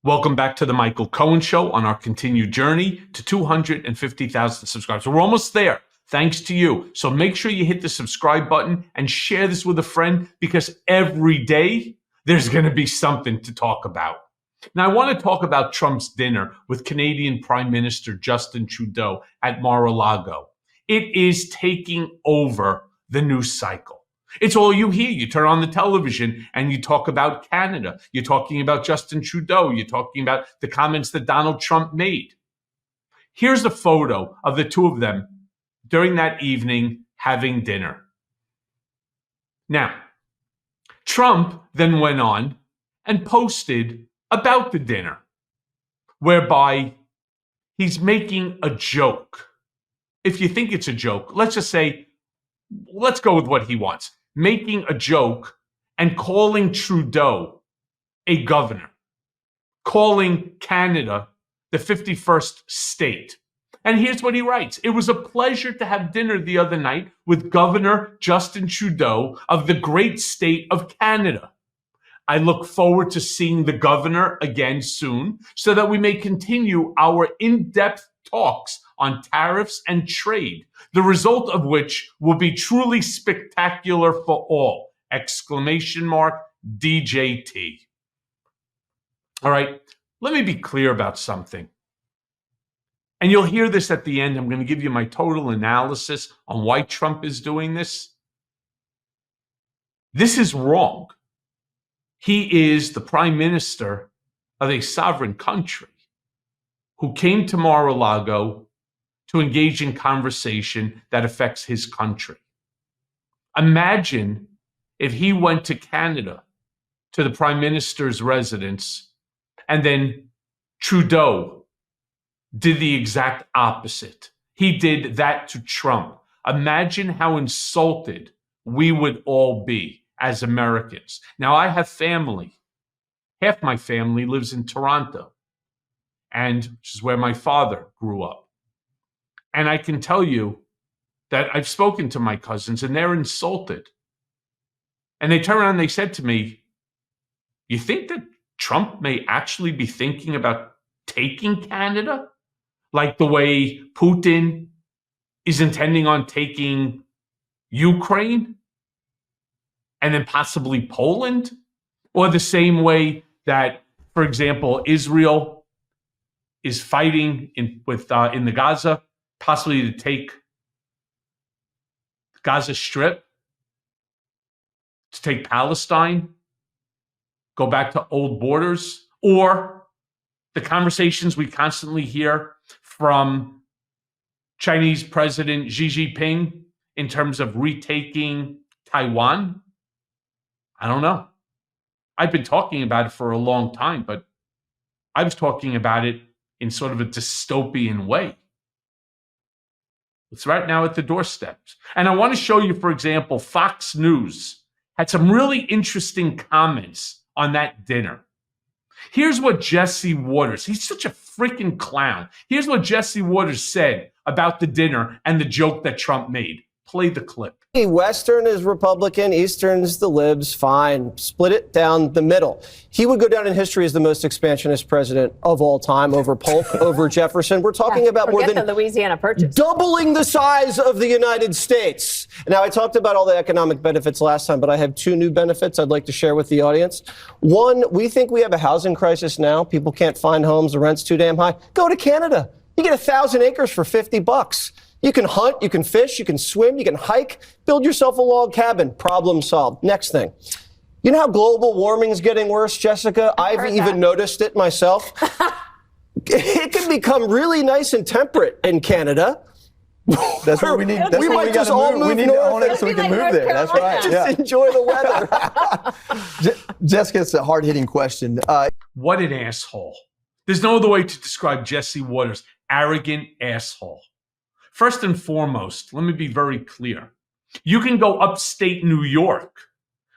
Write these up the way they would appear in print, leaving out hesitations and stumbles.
Welcome back to the Michael Cohen Show on our continued journey to 250,000 subscribers. We're almost there, thanks to you. So make sure you hit the subscribe button and share this with a friend, because every day there's going to be something to talk about. Now, I want to talk about Trump's dinner with Canadian Prime Minister Justin Trudeau at Mar-a-Lago. It is taking over the news cycle. It's all you hear. You turn on the television and you talk about Canada. You're talking about Justin Trudeau. You're talking about the comments that Donald Trump made. Here's a photo of the two of them during that evening having dinner. Now, Trump then went on and posted about the dinner, whereby he's making a joke. If you think it's a joke, let's just say, let's go with what he wants. Making a joke and calling Trudeau a governor, calling Canada the 51st state. And here's what he writes. It was a pleasure to have dinner the other night with Governor Justin Trudeau of the great state of Canada. I look forward to seeing the governor again soon so that we may continue our in-depth talks on tariffs and trade, the result of which will be truly spectacular for all! DJT. All right, let me be clear about something. And you'll hear this at the end. I'm going to give you my total analysis on why Trump is doing this. This is wrong. He is the prime minister of a sovereign country who came to Mar-a-Lago to engage in conversation that affects his country. Imagine if he went to Canada, to the prime minister's residence, and then Trudeau did the exact opposite. He did that to Trump. Imagine how insulted we would all be as Americans. Now, I have family. Half my family lives in Toronto, which is where my father grew up. And I can tell you that I've spoken to my cousins and they're insulted. And they turned around and they said to me, you think that Trump may actually be thinking about taking Canada? Like the way Putin is intending on taking Ukraine and then possibly Poland? Or the same way that, for example, Israel is fighting in the Gaza, possibly to take Gaza Strip, to take Palestine, go back to old borders, or the conversations we constantly hear from Chinese President Xi Jinping in terms of retaking Taiwan. I don't know. I've been talking about it for a long time, but I was talking about it in sort of a dystopian way. It's right now at the doorstep. And I want to show you, for example, Fox News had some really interesting comments on that dinner. Here's what Jesse Waters, he's such a freaking clown. Here's what Jesse Waters said about the dinner and the joke that Trump made. Play the clip. Western is Republican, Eastern is the libs, fine. Split it down the middle. He would go down in history as the most expansionist president of all time, over Polk, over Jefferson. We're talking about more than the Louisiana Purchase, doubling the size of the United States. Now, I talked about all the economic benefits last time, but I have two new benefits I'd like to share with the audience. One, we think we have a housing crisis now. People can't find homes. The rent's too damn high. Go to Canada. You get 1,000 acres for $50. You can hunt, you can fish, you can swim, you can hike, build yourself a log cabin. Problem solved. Next thing. You know how global warming is getting worse, Jessica? I've even noticed it myself. It can become really nice and temperate in Canada. That's what we need. That's we what might we just gotta all move. move We need to north own it so we can move there. That's right. Just enjoy the weather. Jessica, it's a hard-hitting question. What an asshole. There's no other way to describe Jesse Waters. Arrogant asshole. First and foremost, let me be very clear. You can go upstate New York.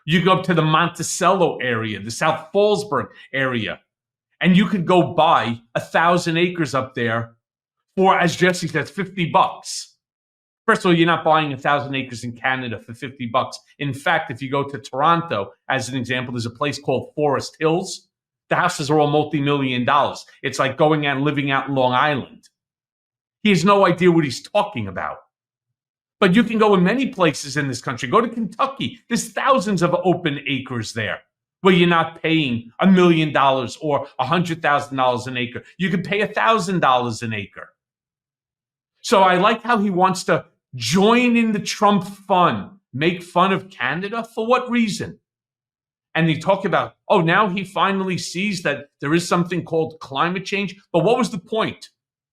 You go up to the Monticello area, the South Fallsburg area, and you could go buy 1,000 acres up there for, as Jesse says, $50. First of all, you're not buying 1,000 acres in Canada for $50. In fact, if you go to Toronto, as an example, there's a place called Forest Hills. The houses are all multi-million dollars. It's like going out and living out in Long Island. He has no idea what he's talking about. But you can go in many places in this country. Go to Kentucky. There's thousands of open acres there where you're not paying $1 million or $100,000 an acre. You can pay $1,000 an acre. So I like how he wants to join in the Trump fun, make fun of Canada. For what reason? And he talked about, oh, now he finally sees that there is something called climate change. But what was the point?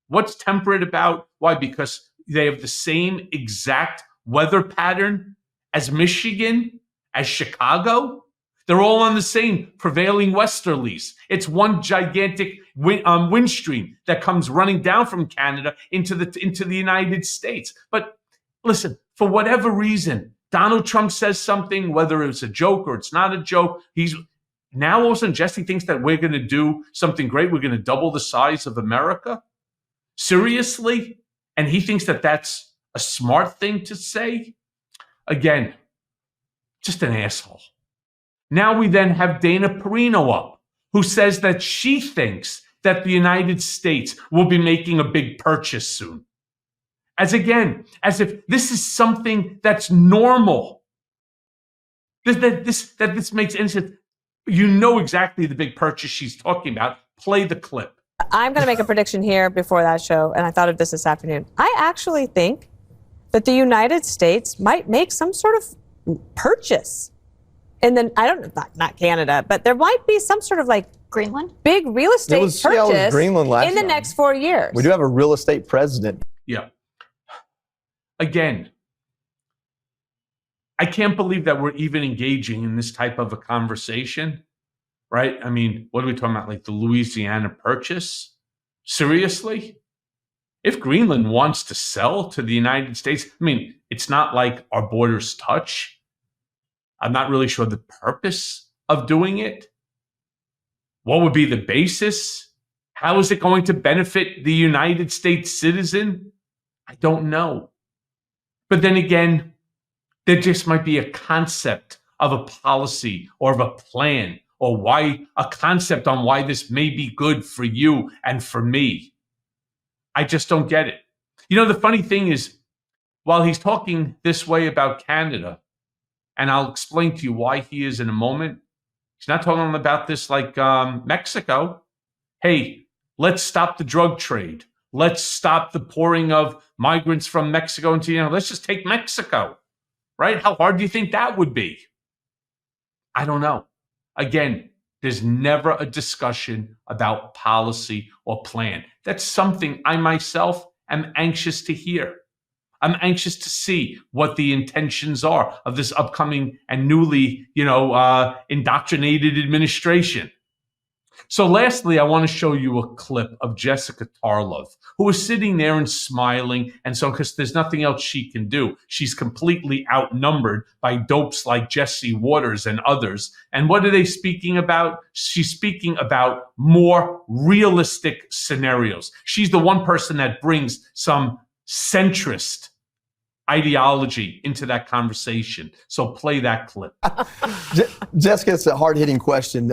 What's temperate about? Why? Because they have the same exact weather pattern as Michigan, as Chicago. They're all on the same prevailing westerlies. It's one gigantic wind stream that comes running down from Canada into the United States. But listen, for whatever reason, Donald Trump says something, whether it's a joke or it's not a joke. He's now all of a sudden Jesse thinks that we're going to do something great. We're going to double the size of America. Seriously? And he thinks that that's a smart thing to say? Again, just an asshole. Now we then have Dana Perino up, who says that she thinks that the United States will be making a big purchase soon. As if this is something that's normal. That this makes any sense. You know exactly the big purchase she's talking about. Play the clip. I'm going to make a prediction here before that show, and I thought of this afternoon. I actually think that the United States might make some sort of purchase. And then, I don't know, not Canada, but there might be some sort of like Greenland? Big real estate purchase Greenland in the next 4 years. We do have a real estate president. Yeah. Again, I can't believe that we're even engaging in this type of a conversation, right? I mean, what are we talking about? Like the Louisiana Purchase? Seriously? If Greenland wants to sell to the United States, I mean, it's not like our borders touch. I'm not really sure the purpose of doing it. What would be the basis? How is it going to benefit the United States citizen? I don't know. But then again, there just might be a concept of a policy or of a plan or a concept on why this may be good for you and for me. I just don't get it. You know, the funny thing is, while he's talking this way about Canada, and I'll explain to you why he is in a moment, he's not talking about this like Mexico. Hey, let's stop the drug trade. Let's stop the pouring of migrants from Mexico into, let's just take Mexico, right? How hard do you think that would be? I don't know. Again, there's never a discussion about policy or plan. That's something I myself am anxious to hear. I'm anxious to see what the intentions are of this upcoming and newly, indoctrinated administration. So lastly, I want to show you a clip of Jessica Tarlov, who was sitting there and smiling. And so, because there's nothing else she can do, she's completely outnumbered by dopes like Jesse Waters and others. And what are they speaking about? She's speaking about more realistic scenarios. She's the one person that brings some centrist ideology into that conversation. So play that clip. Jessica, it's a hard-hitting question.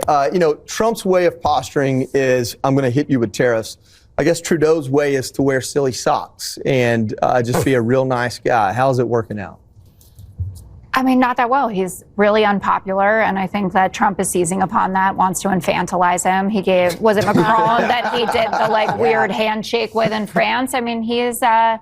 Trump's way of posturing is, I'm going to hit you with tariffs. I guess Trudeau's way is to wear silly socks and just be a real nice guy. How's it working out? I mean, not that well. He's really unpopular, and I think that Trump is seizing upon that, wants to infantilize him. He gave, was it Macron that he did the weird handshake with in France? I mean, he's fire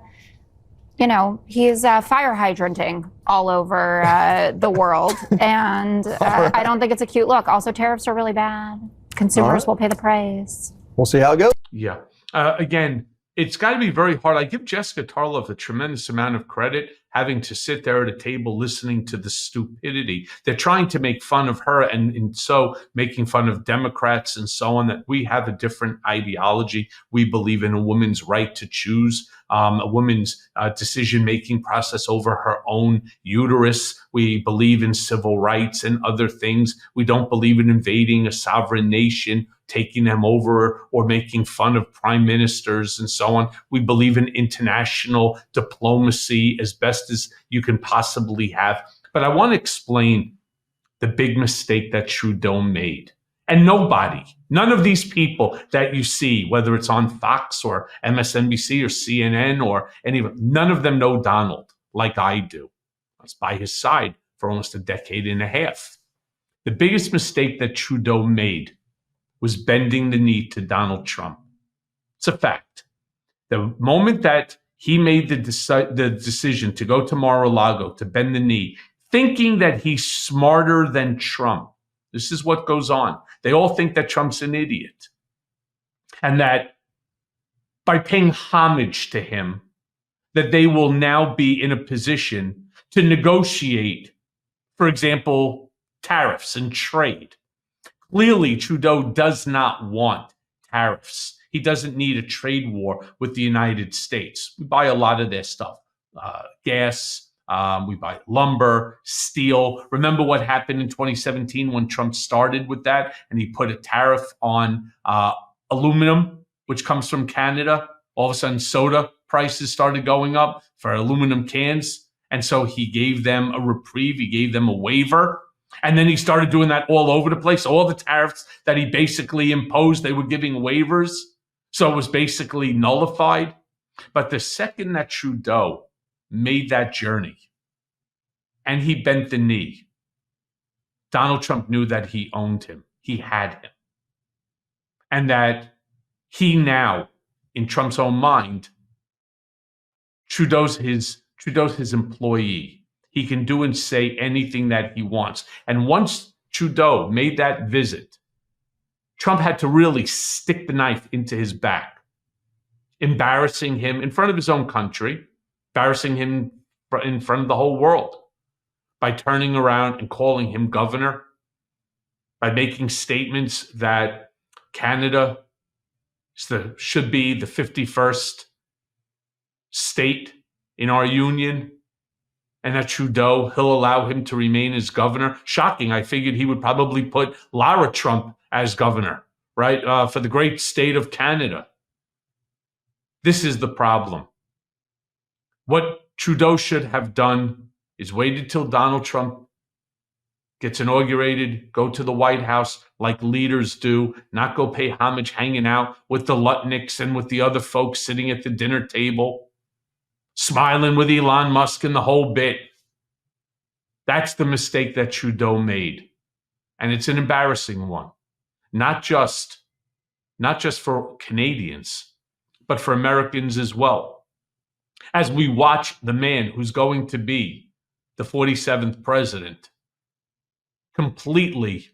hydranting all over the world. And I don't think it's a cute look. Also, tariffs are really bad. Consumers will pay the price. We'll see how it goes. Yeah. Again, it's got to be very hard. I give Jessica Tarlov a tremendous amount of credit, having to sit there at a table listening to the stupidity. They're trying to make fun of her and so making fun of Democrats and so on, that we have a different ideology. We believe in a woman's right to choose, a woman's decision-making process over her own uterus. We believe in civil rights and other things. We don't believe in invading a sovereign nation, taking them over, or making fun of prime ministers and so on. We believe in international diplomacy as best as you can possibly have. But I want to explain the big mistake that Trudeau made. And nobody, none of these people that you see, whether it's on Fox or MSNBC or CNN or any of them, none of them know Donald like I do. I was by his side for almost a decade and a half. The biggest mistake that Trudeau made was bending the knee to Donald Trump. It's a fact. The moment that he made the decision to go to Mar-a-Lago, to bend the knee, thinking that he's smarter than Trump. This is what goes on. They all think that Trump's an idiot. And that by paying homage to him, that they will now be in a position to negotiate, for example, tariffs and trade. Clearly, Trudeau does not want tariffs. He doesn't need a trade war with the United States. We buy a lot of their stuff, gas, we buy lumber, steel. Remember what happened in 2017 when Trump started with that and he put a tariff on aluminum, which comes from Canada. All of a sudden, soda prices started going up for aluminum cans. And so he gave them a reprieve. He gave them a waiver. And then he started doing that all over the place. All the tariffs that he basically imposed, they were giving waivers. So it was basically nullified. But the second that Trudeau made that journey and he bent the knee, Donald Trump knew that he owned him. He had him. And that he now, in Trump's own mind, Trudeau's his employee. He can do and say anything that he wants. And once Trudeau made that visit, Trump had to really stick the knife into his back, embarrassing him in front of his own country, embarrassing him in front of the whole world by turning around and calling him governor, by making statements that Canada should be the 51st state in our union, and that Trudeau, he'll allow him to remain as governor. Shocking. I figured he would probably put Lara Trump as governor, right, for the great state of Canada. This is the problem. What Trudeau should have done is waited till Donald Trump gets inaugurated, go to the White House like leaders do, not go pay homage hanging out with the Lutnicks and with the other folks sitting at the dinner table, smiling with Elon Musk and the whole bit. That's the mistake that Trudeau made. And it's an embarrassing one. Not just for Canadians, but for Americans as well. As we watch the man who's going to be the 47th president completely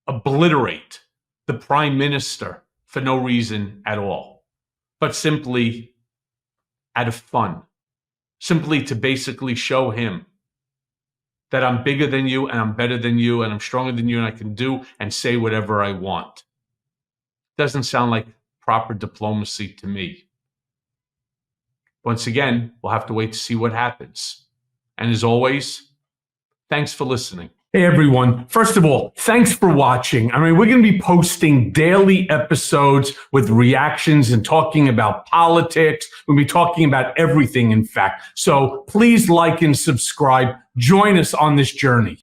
obliterate the prime minister for no reason at all, but simply out of fun, simply to basically show him that I'm bigger than you and I'm better than you and I'm stronger than you and I can do and say whatever I want. Doesn't sound like proper diplomacy to me. Once again, we'll have to wait to see what happens. And as always, thanks for listening. Hey, everyone. First of all, thanks for watching. I mean, we're going to be posting daily episodes with reactions and talking about politics. We'll be talking about everything, in fact. So please like and subscribe. Join us on this journey.